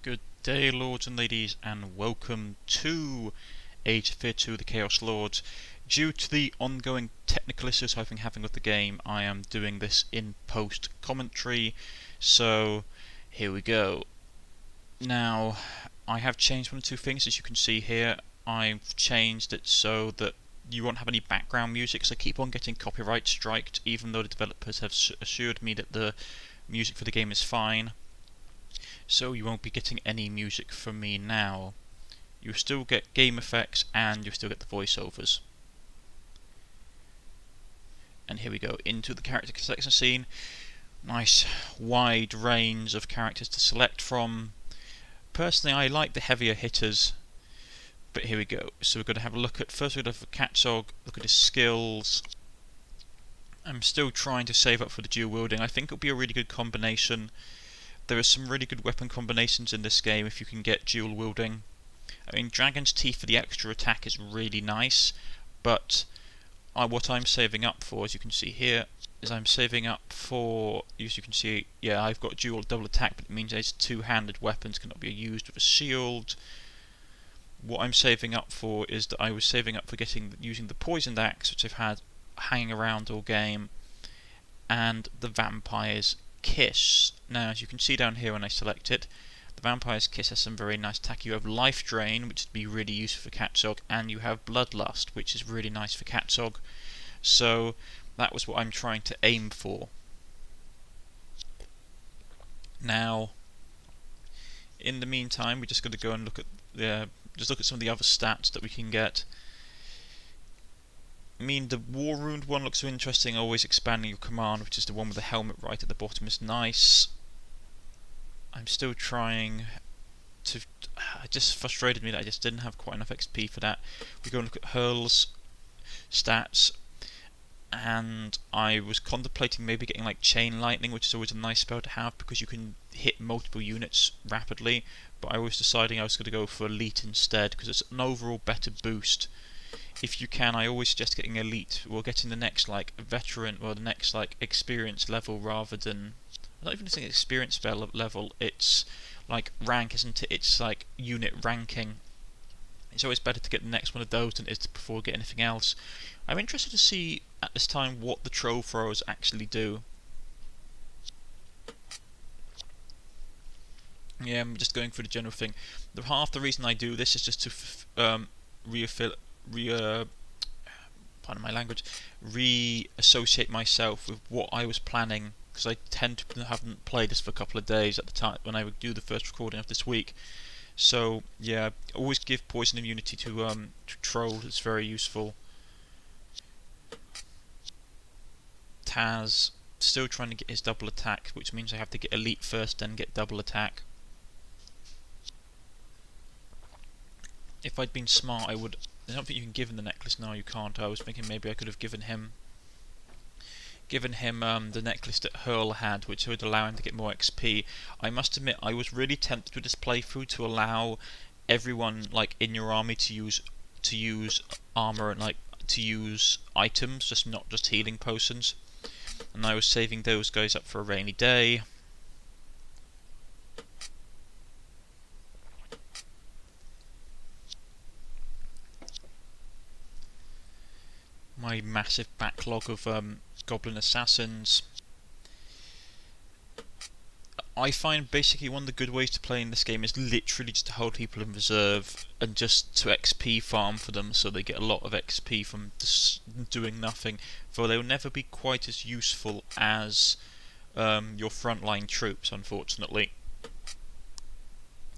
Good day, lords and ladies, and welcome to Age of Fear 2: The Chaos Lords. Due to the ongoing technical issues I've been having with the game, I am doing this in post-commentary, so here we go. Now, I have changed one or two things, as you can see here. I've changed it so that you won't have any background music, because I keep on getting copyright striked, even though the developers have assured me that the music for the game is fine. So you won't be getting any music from me now. You still get game effects and you still get the voiceovers. And here we go into the character selection scene. Nice wide range of characters to select from. Personally, I like the heavier hitters, but here we go. So we're going to have a look at, first we're going to have Catsog, look at his skills. I'm still trying to save up for the dual wielding. I think it'll be a really good combination. There are some really good weapon combinations in this game if you can get dual wielding. I mean, Dragon's Teeth for the extra attack is really nice, but what I'm saving up for, as you can see here, is I'm saving up for, as you can see, yeah, I've got dual double attack, but it means these two-handed weapons cannot be used with a shield. What I'm saving up for is that I was saving up for using the poisoned axe, which I've had hanging around all game, and the vampire's kiss. Now, as you can see down here when I select it, the vampire's kiss has some very nice attack. You have life drain, which would be really useful for Catsog, and you have bloodlust, which is really nice for Catsog. So that was what I'm trying to aim for. Now, in the meantime, we're just going to go and look at some of the other stats that we can get. I mean, the War Wound one looks so interesting, always expanding your command, which is the one with the helmet right at the bottom, is nice. I'm still trying to... It just frustrated me that I just didn't have quite enough XP for that. We go and look at Hurl's stats, and I was contemplating maybe getting like Chain Lightning, which is always a nice spell to have because you can hit multiple units rapidly, but I was deciding I was going to go for Elite instead because it's an overall better boost. If you can, I always suggest getting Elite or getting the next like Veteran or the next like Experience level rather than... I don't even think Experience level, it's like rank, isn't it? It's like unit ranking. It's always better to get the next one of those than it is to before get anything else. I'm interested to see at this time what the Troll Throwers actually do. Yeah, I'm just going through the general thing. Half the reason I do this is just to pardon my language, reassociate myself with what I was planning, because I tend to haven't played this for a couple of days at the time when I would do the first recording of this week. So yeah, always give poison immunity to Troll. It's very useful. Taz, still trying to get his double attack, which means I have to get Elite first, then get double attack. If I'd been smart, I would... I don't think you can give him the necklace now. You can't. I was thinking maybe I could have given him the necklace that Hurl had, which would allow him to get more XP. I must admit, I was really tempted with this playthrough to allow everyone like in your army to use armor and like to use items, not just healing potions. And I was saving those guys up for a rainy day. My massive backlog of Goblin Assassins. I find basically one of the good ways to play in this game is literally just to hold people in reserve and just to XP farm for them so they get a lot of XP from just doing nothing, for they will never be quite as useful as your frontline troops, unfortunately.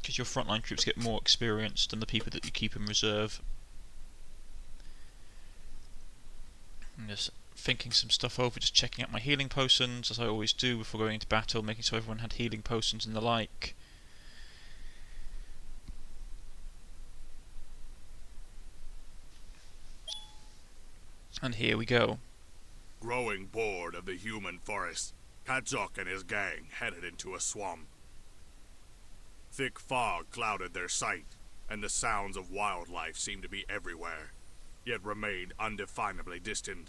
Because your frontline troops get more experience than the people that you keep in reserve. I'm just thinking some stuff over, just checking out my healing potions, as I always do before going into battle, making sure everyone had healing potions and the like. And here we go. Growing bored of the human forest, Catsog and his gang headed into a swamp. Thick fog clouded their sight, and the sounds of wildlife seemed to be everywhere, yet remained undefinably distant.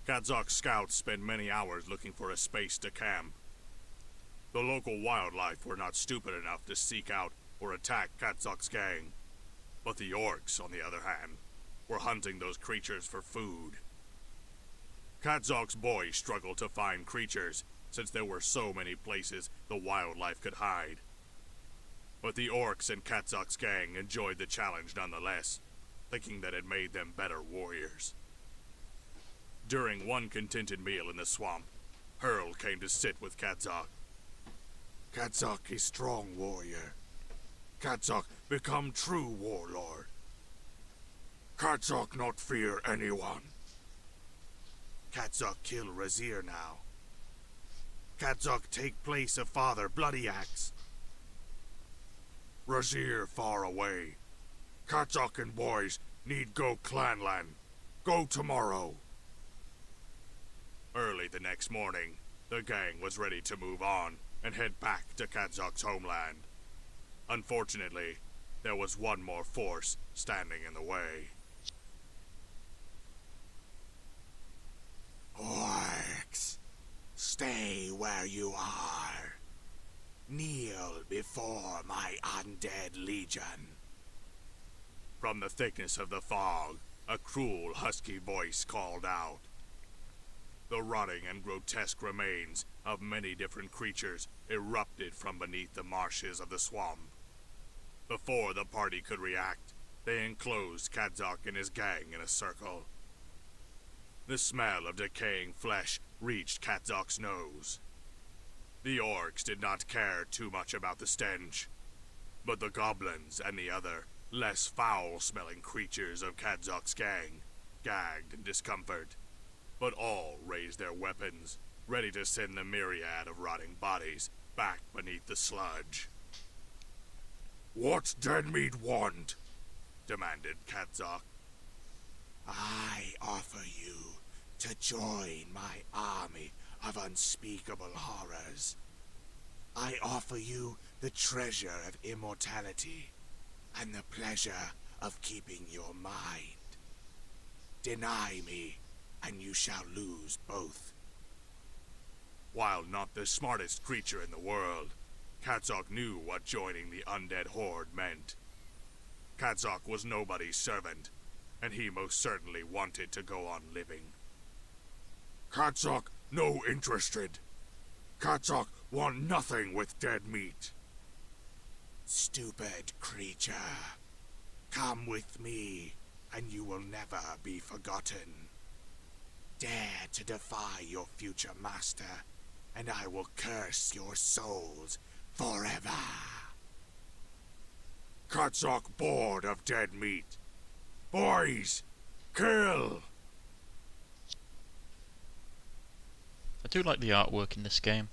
Catsog's scouts spent many hours looking for a space to camp. The local wildlife were not stupid enough to seek out or attack Katzok's gang, but the orcs, on the other hand, were hunting those creatures for food. Katzok's boys struggled to find creatures since there were so many places the wildlife could hide. But the orcs and Katzok's gang enjoyed the challenge nonetheless, thinking that it made them better warriors. During one contented meal in the swamp, Hurl came to sit with Katzok. Katzok is strong warrior. Katzok become true warlord. Katzok not fear anyone. Katzok kill Razir now. Katzok take place of Father Bloody Axe. Razir far away. Katzok and boys need go clanland. Go tomorrow. Early the next morning, the gang was ready to move on and head back to Katzok's homeland. Unfortunately, there was one more force standing in the way. Orcs, stay where you are. Kneel before my undead legion. From the thickness of the fog, a cruel, husky voice called out. The rotting and grotesque remains of many different creatures erupted from beneath the marshes of the swamp. Before the party could react, they enclosed Katzok and his gang in a circle. The smell of decaying flesh reached Katzok's nose. The orcs did not care too much about the stench, but the goblins and the other, less foul-smelling creatures of Katzok's gang gagged in discomfort, but all raised their weapons, ready to send the myriad of rotting bodies back beneath the sludge. "What's Deadmeat want?" demanded Katzok. "I offer you to join my army of unspeakable horrors. I offer you the treasure of immortality and the pleasure of keeping your mind. Deny me, and you shall lose both." While not the smartest creature in the world, Katzok knew what joining the undead horde meant. Katzok was nobody's servant, and he most certainly wanted to go on living. "Katzok no interested. Katzok want nothing with dead meat." "Stupid creature. Come with me, and you will never be forgotten. Dare to defy your future master, and I will curse your souls forever." Katzok bored of dead meat. "Boys, kill!" I do like the artwork in this game.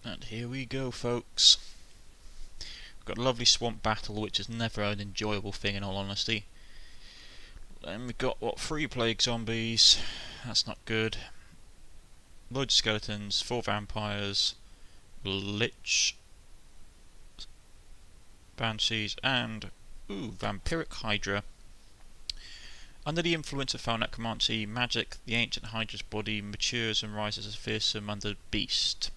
And here we go, folks. We've got a lovely swamp battle, which is never an enjoyable thing in all honesty. Then we've got, what, 3 plague zombies. That's not good. Loads of skeletons, 4 vampires, lich, banshees, and vampiric hydra. Under the influence of foul necromancy magic, the ancient hydra's body matures and rises as fearsome under beast.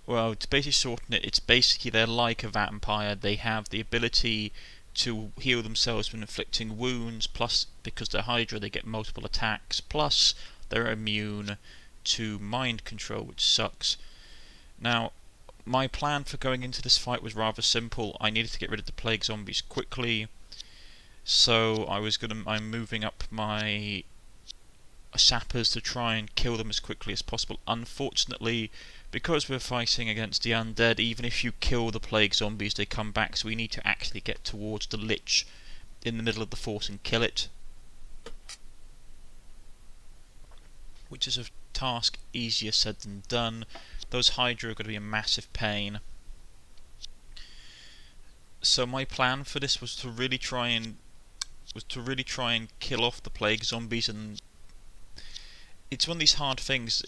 Well, to basically shorten it, it's basically they're like a vampire. They have the ability to heal themselves when inflicting wounds, plus because they're hydra they get multiple attacks, plus they're immune to mind control, which sucks. Now, my plan for going into this fight was rather simple. I needed to get rid of the plague zombies quickly, so I'm moving up my sappers to try and kill them as quickly as possible. Unfortunately, because we're fighting against the undead, even if you kill the plague zombies, they come back, so we need to actually get towards the lich in the middle of the fort and kill it, which is a task easier said than done. Those hydra are going to be a massive pain. So my plan for this was to really try and kill off the plague zombies, and it's one of these hard things.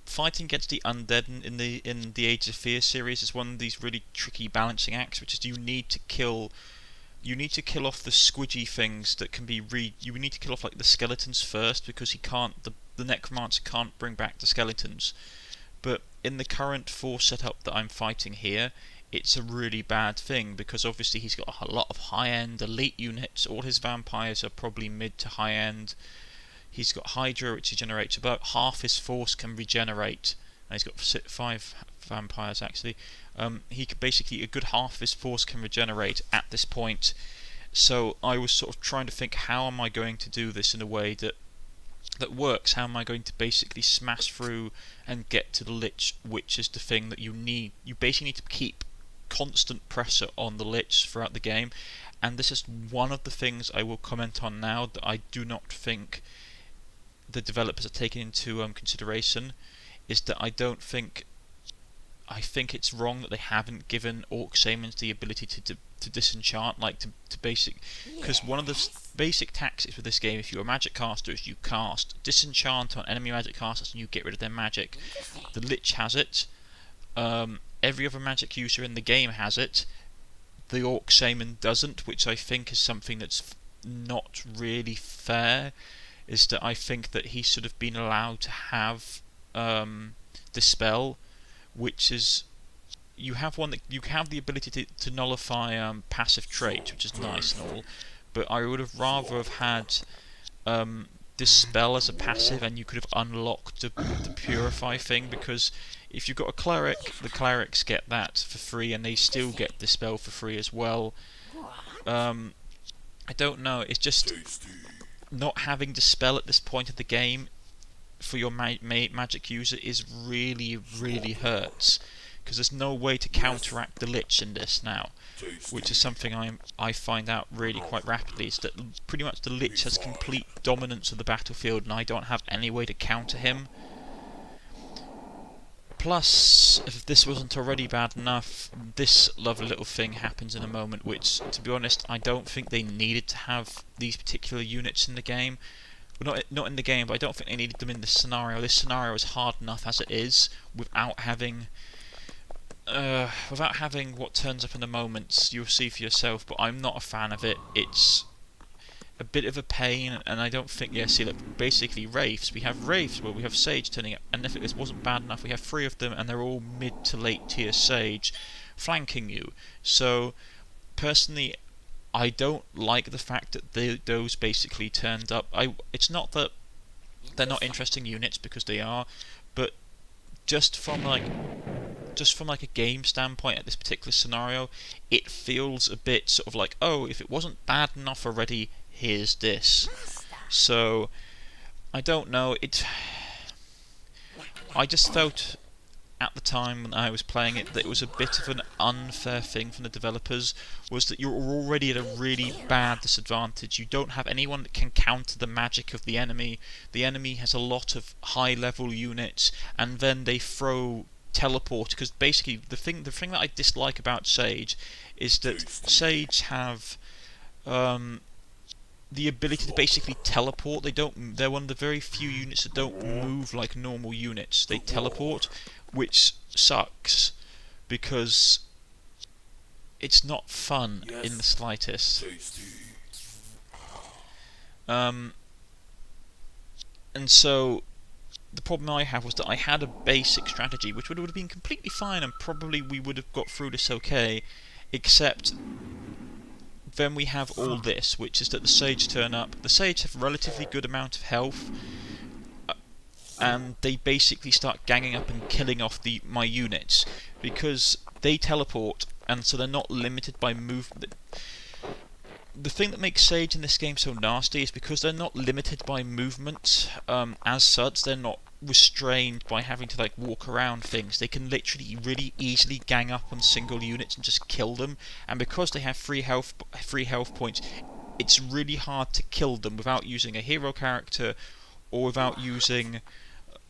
Fighting against the undead in the Age of Fear series is one of these really tricky balancing acts, which is you need to kill you need to kill off the squidgy things that can be you need to kill off like the skeletons first, because he can't the necromancer can't bring back the skeletons. But in the current force setup that I'm fighting here, it's a really bad thing, because obviously he's got a lot of high-end elite units. All his vampires are probably mid to high-end. He's got Hydra, which he generates about half his force can regenerate, and he's got 5 vampires actually. He could basically, a good half of his force can regenerate at this point. So I was sort of trying to think, how am I going to do this in a way that works? How am I going to basically smash through and get to the Lich, which is the thing that you need. You basically need to keep constant pressure on the Lich throughout the game, and this is one of the things I will comment on now that I do not think the developers are taking into consideration, is that I think it's wrong that they haven't given orc shamans the ability to disenchant, like to basic, because one of the basic tactics with this game, if you're a magic caster, is you cast disenchant on enemy magic casters and you get rid of their magic. The Lich has it. Every other magic user in the game has it. The orc shaman doesn't, which I think is something that's not really fair. Is that I think that he should have been allowed to have dispel, which is, you have one that you have the ability to nullify passive traits, which is nice and all, but I would have rather have had dispel as a passive, and you could have unlocked the purify thing, because if you've got a cleric, the clerics get that for free, and they still get dispel for free as well. I don't know, it's just not having dispel at this point of the game for your magic user is really hurts, because there's no way to counteract the Lich in this now, which is something I find out really quite rapidly, is that pretty much the Lich has complete dominance of the battlefield and I don't have any way to counter him. Plus, if this wasn't already bad enough, this lovely little thing happens in a moment, which, to be honest, I don't think they needed to have these particular units in the game. Well, not in the game, but I don't think they needed them in this scenario. This scenario is hard enough as it is, without having what turns up in the moments. You'll see for yourself, but I'm not a fan of it. It's a bit of a pain, and I don't think, yeah, see, look, basically Wraiths, we have Wraiths where we have Sage turning up, and if it wasn't bad enough, we have 3 of them, and they're all mid to late tier Sage flanking you. So, personally, I don't like the fact that those basically turned up. It's not that they're not interesting units, because they are, but just from like a game standpoint at this particular scenario, it feels a bit sort of like, oh, if it wasn't bad enough already, here's this. So I don't know, I just felt at the time when I was playing it that it was a bit of an unfair thing from the developers, was that you're already at a really bad disadvantage. You don't have anyone that can counter the magic of the enemy. The enemy has a lot of high level units, and then they throw teleport, because basically the thing that I dislike about Sage is that Sage have the ability to basically teleport. They're one of the very few units that don't move like normal units. They teleport, which sucks, because it's not fun in the slightest. And so the problem I have was that I had a basic strategy which would have been completely fine, and probably we would have got through this okay, except then we have all this, which is that the Sage turn up. The Sage have a relatively good amount of health, and they basically start ganging up and killing off my units, because they teleport, and so they're not limited by movement. The thing that makes Sage in this game so nasty is because they're not limited by movement as such. They're not restrained by having to like walk around things. They can literally really easily gang up on single units and just kill them, and because they have free health points, it's really hard to kill them without using a hero character or without using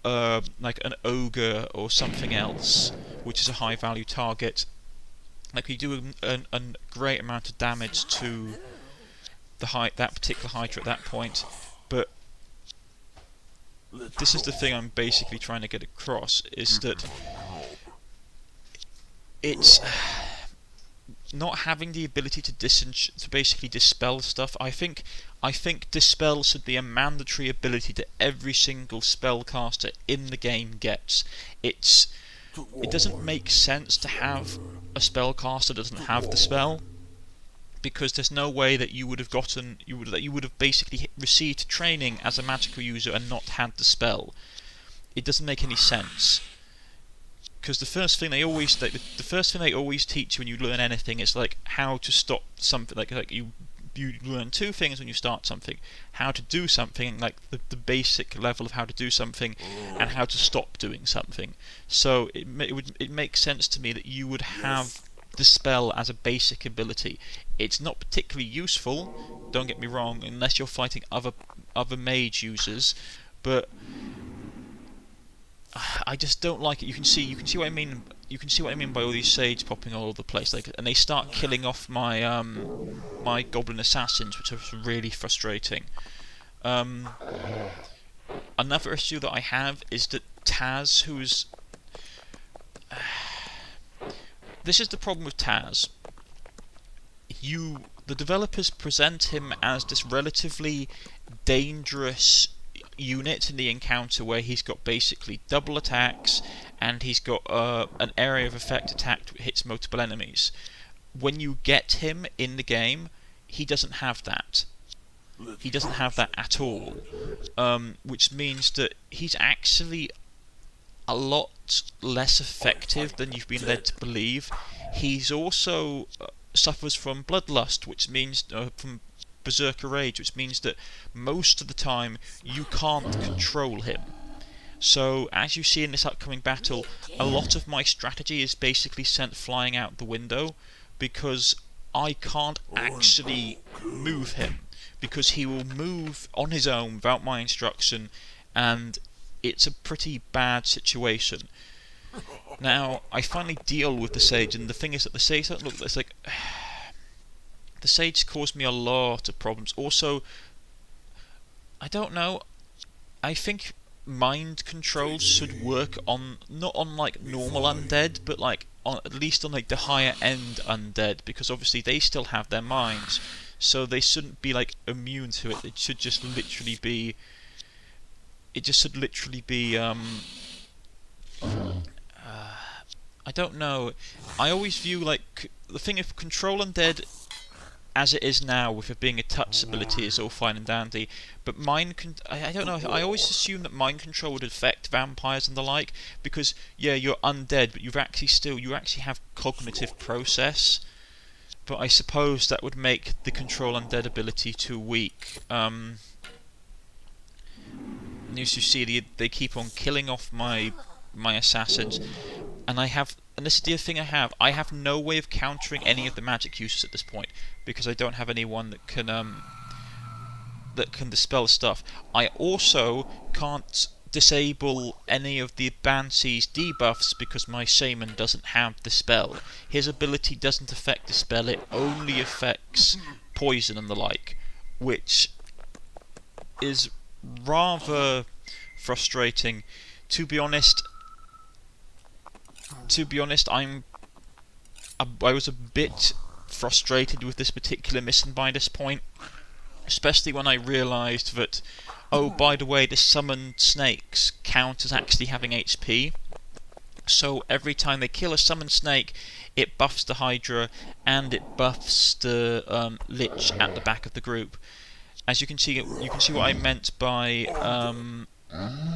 like an ogre or something else, which is a high value target. Like, we do a great amount of damage to that particular Hydra at that point, but this is the thing I'm basically trying to get across, is that not having the ability to basically dispel stuff. I think dispel should be a mandatory ability that every single spellcaster in the game gets. It doesn't make sense to have a spellcaster that doesn't have the spell, because there's no way that you would have basically received training as a magical user and not had the spell. It doesn't make any sense. Because the first thing they always teach you when you learn anything is like how to stop something. Like you learn two things when you start something: how to do something, like the basic level of how to do something, and how to stop doing something. So it makes sense to me that you would have the spell as a basic ability. It's not particularly useful, don't get me wrong, unless you're fighting other mage users, but I just don't like it. You can see what I mean. You can see what I mean by all these sage popping all over the place, and they start killing off my my goblin assassins, which are really frustrating. Another issue that I have is that Taz, who's this is the problem with Taz. The developers present him as this relatively dangerous unit in the encounter, where he's got basically double attacks and he's got an area of effect attack that hits multiple enemies. When you get him in the game, he doesn't have that. He doesn't have that at all, which means that he's actually a lot less effective than you've been led to believe. He's also suffers from bloodlust, which means from berserker rage, which means that most of the time you can't control him. So as you see in this upcoming battle, a lot of my strategy is basically sent flying out the window, because I can't actually move him, because he will move on his own without my instruction, and it's a pretty bad situation. Now, I finally deal with the sage, and the thing is that the sage don't look. It's like the sage caused me a lot of problems. Also, I don't know. I think mind control should work on not on like normal undead, but like at least on like the higher end undead, because obviously they still have their minds, so they shouldn't be like immune to it. It should just literally be. It just should literally be. I don't know. I always view like the thing of control undead as it is now, with it being a touch ability, is all fine and dandy. But I don't know. I always assume that mind control would affect vampires and the like, because yeah, you're undead, but you actually have cognitive process. But I suppose that would make the control undead ability too weak. As you see, they keep on killing off my assassins, and this is the thing I have no way of countering any of the magic users at this point, because I don't have anyone that can dispel stuff. I also can't disable any of the Banshee's debuffs because my shaman doesn't have the spell. His ability doesn't affect the spell, it only affects poison and the like, which is rather frustrating. To be honest, I was a bit frustrated with this particular mission by this point, especially when I realised that, oh, by the way, the summoned snakes count as actually having HP. So every time they kill a summoned snake, it buffs the Hydra and it buffs the Lich at the back of the group. As you can see what I meant by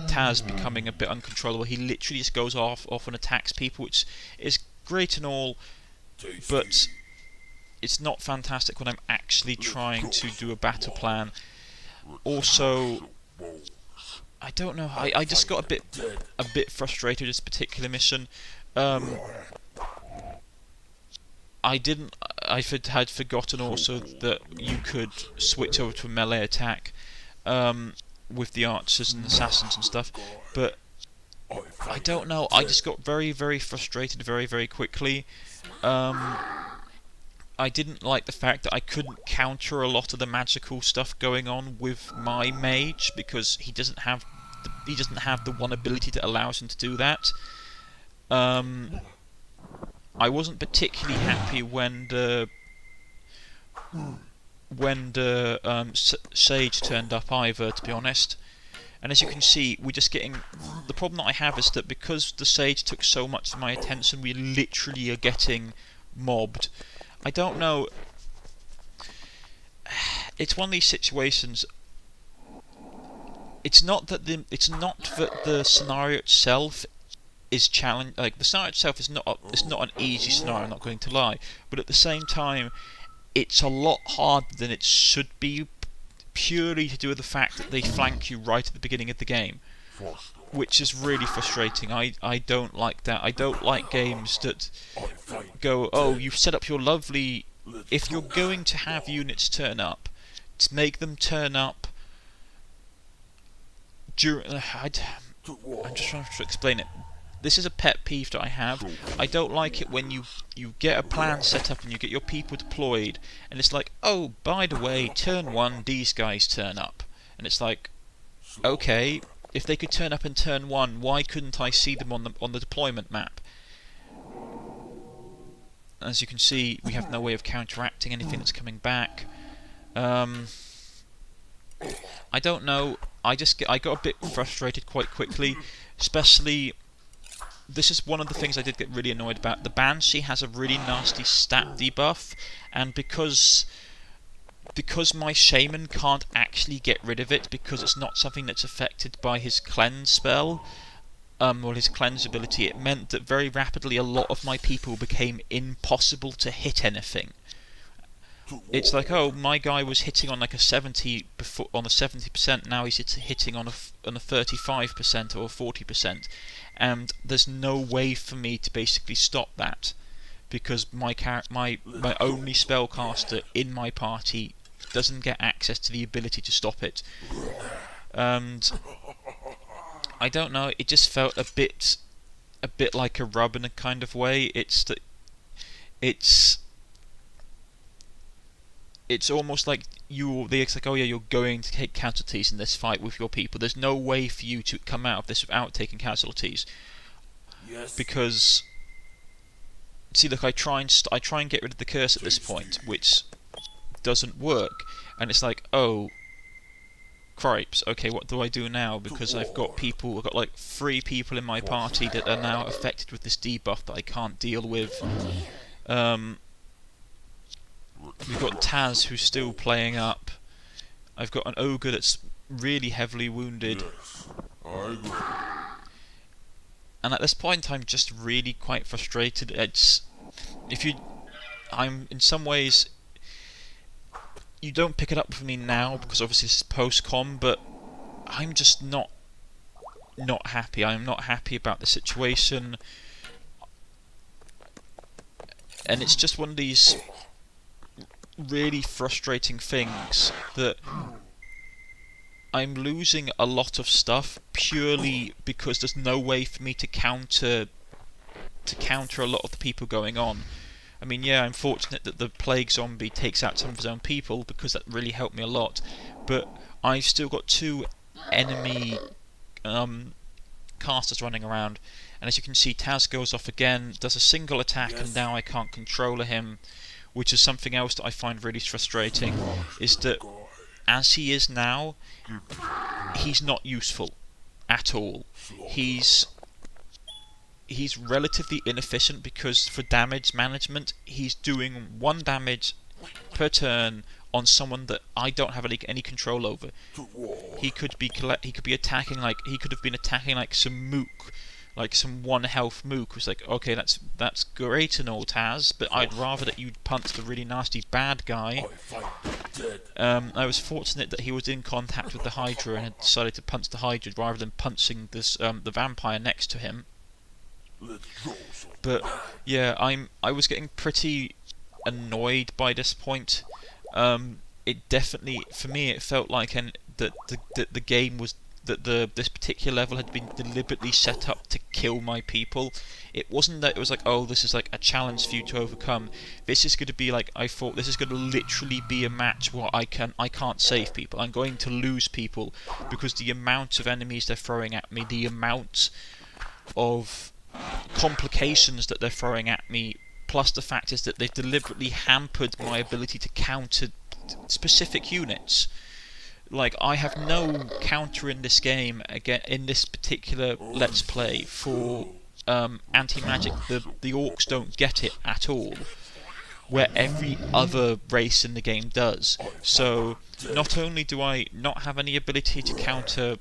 Taz becoming a bit uncontrollable. He literally just goes off and attacks people, which is great and all, but it's not fantastic when I'm actually trying to do a battle plan. Also, I don't know. I just got a bit frustrated with this particular mission. I had forgotten also that you could switch over to a melee attack with the archers and assassins and stuff, but I don't know. I just got very, very frustrated very, very quickly. I didn't like the fact that I couldn't counter a lot of the magical stuff going on with my mage, because he doesn't have the one ability that allows him to do that. I wasn't particularly happy when the Sage turned up either, to be honest. And as you can see, we're just getting... The problem that I have is that because the Sage took so much of my attention, we literally are getting mobbed. I don't know... It's one of these situations... It's not that the scenario itself is challenge. Like, the scenario itself is not an easy scenario, I'm not going to lie. But at the same time, it's a lot harder than it should be, purely to do with the fact that they flank you right at the beginning of the game, which is really frustrating. I don't like that. I don't like games that go, oh, you've set up your lovely... If you're going to have units turn up, to make them turn up during... I'm just trying to explain it. This is a pet peeve that I have. I don't like it when you get a plan set up and you get your people deployed, and it's like, oh, by the way, turn 1, these guys turn up. And it's like, okay, if they could turn up in turn 1, why couldn't I see them on the deployment map? As you can see, we have no way of counteracting anything that's coming back. I don't know. I got a bit frustrated quite quickly, especially. This is one of the things I did get really annoyed about. The Banshee has a really nasty stat debuff, and because my Shaman can't actually get rid of it because it's not something that's affected by his cleanse spell, or his cleanse ability, it meant that very rapidly a lot of my people became impossible to hit anything. It's like, oh, my guy was hitting on like a 70 before, on a 70%. Now he's hitting on a 35% or 40%, and there's no way for me to basically stop that because my only spellcaster in my party doesn't get access to the ability to stop it. And I don't know. It just felt a bit like a rub in a kind of way. It's almost like it's like, oh yeah, you're going to take casualties in this fight with your people. There's no way for you to come out of this without taking casualties. Yes. Because, see, look, I try and get rid of the curse at this point, which doesn't work. And it's like, oh, cripes, okay, what do I do now? Because I've got like 3 people in my party that are now affected with this debuff that I can't deal with. We've got Taz, who's still playing up. I've got an ogre that's really heavily wounded. And at this point, I'm just really quite frustrated. I'm in some ways, you don't pick it up for me now because obviously this is post-com, but I'm just not happy. I'm not happy about the situation, and it's just one of these really frustrating things that I'm losing a lot of stuff purely because there's no way for me to counter a lot of the people going on. I mean, yeah, I'm fortunate that the plague zombie takes out some of his own people because that really helped me a lot, but I've still got 2 enemy casters running around, and as you can see, Taz goes off again, does a single attack, and now I can't control him. Which is something else that I find really frustrating, is that as he is now, he's not useful at all. He's relatively inefficient because for damage management, he's doing 1 damage per turn on someone that I don't have any control over. He could be attacking like some mook. Like some 1 health mook was like, okay, that's great and all, Taz, but I'd rather that you'd punch the really nasty bad guy. I was fortunate that he was in contact with the Hydra and had decided to punch the Hydra rather than punching this the vampire next to him. But yeah, I was getting pretty annoyed by this point. It definitely, for me, it felt like that the game was. That this particular level had been deliberately set up to kill my people. It wasn't that it was like, oh, this is like a challenge for you to overcome. This is going to be like, I thought this is going to literally be a match where I can't save people. I'm going to lose people because the amount of enemies they're throwing at me, the amount of complications that they're throwing at me plus the fact is that they've deliberately hampered my ability to counter specific units. Like, I have no counter in this game, again, in this particular Let's Play, for anti-magic. The orcs don't get it at all, where every other race in the game does. So, not only do I not have any ability to counter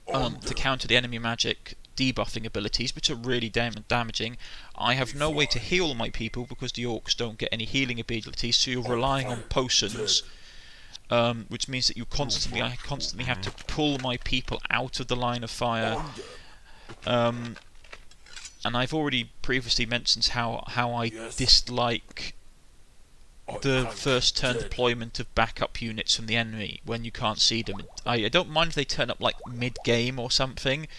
the enemy magic debuffing abilities, which are really damaging, I have no way to heal my people because the orcs don't get any healing abilities, so you're relying on potions. Which means that I constantly have to pull my people out of the line of fire. And I've already previously mentioned how I dislike the first turn deployment of backup units from the enemy when you can't see them. I don't mind if they turn up like mid-game or something,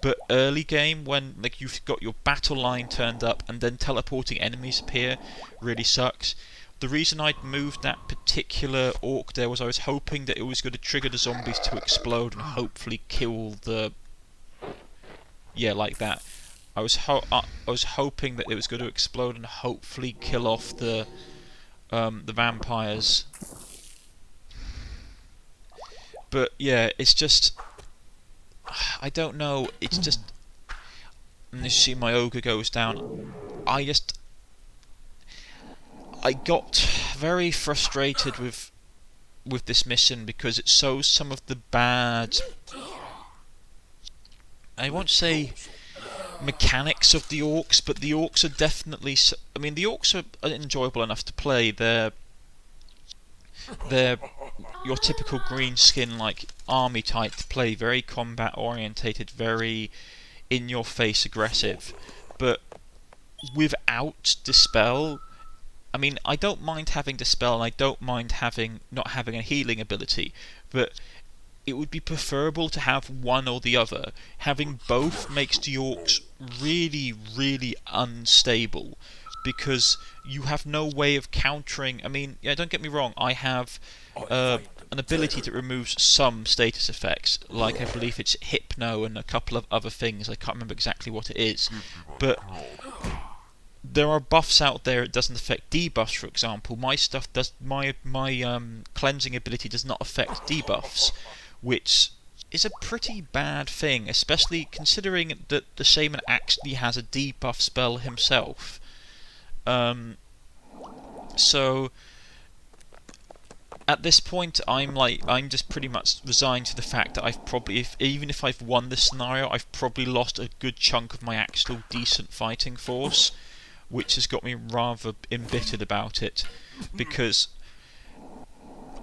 but early game, when like you've got your battle line turned up and then teleporting enemies appear, really sucks. The reason I'd moved that particular orc there was I was hoping that it was going to trigger the zombies to explode and hopefully kill the... Yeah, like that. I was hoping that it was going to explode and hopefully kill off the vampires. But yeah, it's just... I don't know, it's just... And you see my ogre goes down. I got very frustrated with this mission because it shows some of the bad, I won't say mechanics of the orcs, but the orcs are definitely... I mean, the orcs are enjoyable enough to play. They're your typical green skin like army type to play, very combat orientated, very in your face aggressive. But without Dispel, I mean, I don't mind having Dispel and I don't mind not having a healing ability, but it would be preferable to have one or the other. Having both makes the orcs really, really unstable, because you have no way of countering... I mean, yeah, don't get me wrong, I have an ability that removes some status effects, like I believe it's Hypno and a couple of other things, I can't remember exactly what it is, but... There are buffs out there it doesn't affect debuffs, for example. My stuff does... My cleansing ability does not affect debuffs, which is a pretty bad thing, especially considering that the Shaman actually has a debuff spell himself. So at this point, I'm just pretty much resigned to the fact that I've probably, even if I've won this scenario, I've probably lost a good chunk of my actual decent fighting force, which has got me rather embittered about it, because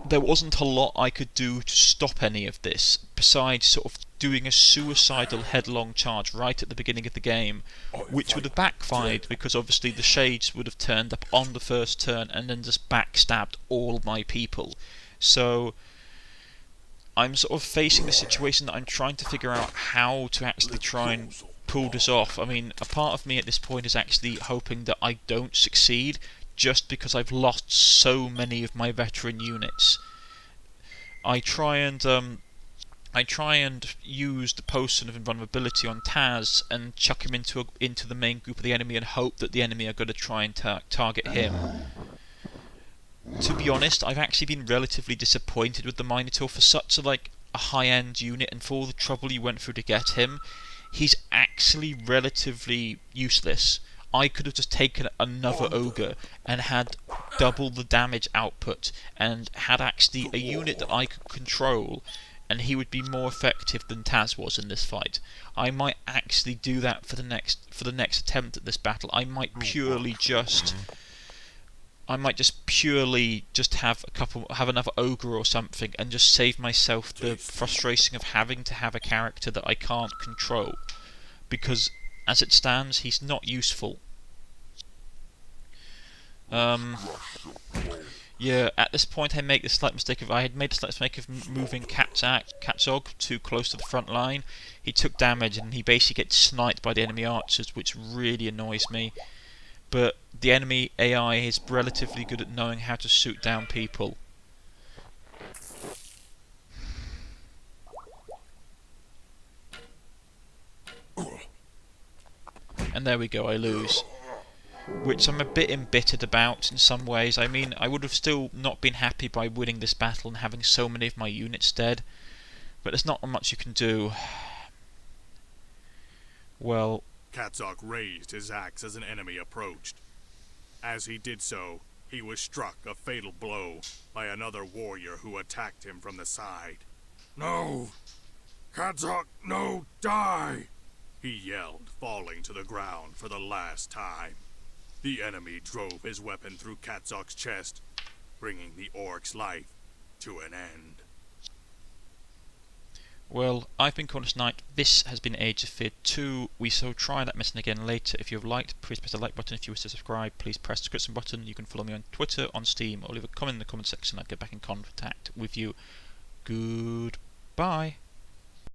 there wasn't a lot I could do to stop any of this, besides sort of doing a suicidal headlong charge right at the beginning of the game, which would have backfired, because obviously the Shades would have turned up on the first turn and then just backstabbed all my people. So I'm sort of facing the situation that I'm trying to figure out how to actually try and pull this off. I mean, a part of me at this point is actually hoping that I don't succeed, just because I've lost so many of my veteran units. I try and use the potion of invulnerability on Taz and chuck him into the main group of the enemy and hope that the enemy are going to try and target him. To be honest, I've actually been relatively disappointed with the Minotaur for such a high-end unit, and for all the trouble you went through to get him. He's actually relatively useless. I could have just taken another ogre and had double the damage output and had actually a unit that I could control, and he would be more effective than Taz was in this fight. I might actually do that for the next attempt at this battle. I might just purely have another ogre or something, and just save myself the frustration of having to have a character that I can't control, because as it stands, he's not useful. Yeah, at this point I had made the slight mistake of moving Katzog too close to the front line. He took damage and he basically gets sniped by the enemy archers, which really annoys me. But the enemy AI is relatively good at knowing how to shoot down people. And there we go, I lose. which I'm a bit embittered about in some ways. I mean, I would have still not been happy by winning this battle and having so many of my units dead, but there's not much you can do. Well, Katzok raised his axe as an enemy approached. As he did so, he was struck a fatal blow by another warrior who attacked him from the side. "No! Katzok, no, die!" he yelled, falling to the ground for the last time. The enemy drove his weapon through Katzok's chest, bringing the orc's life to an end. well, I've been Cornish-Knight. This has been Age of Fear 2. We shall try that mission again later. If you've liked, please press the like button. If you wish to subscribe, please press the subscription button. You can follow me on Twitter, on Steam, or leave a comment in the comment section. I'll get back in contact with you. Goodbye.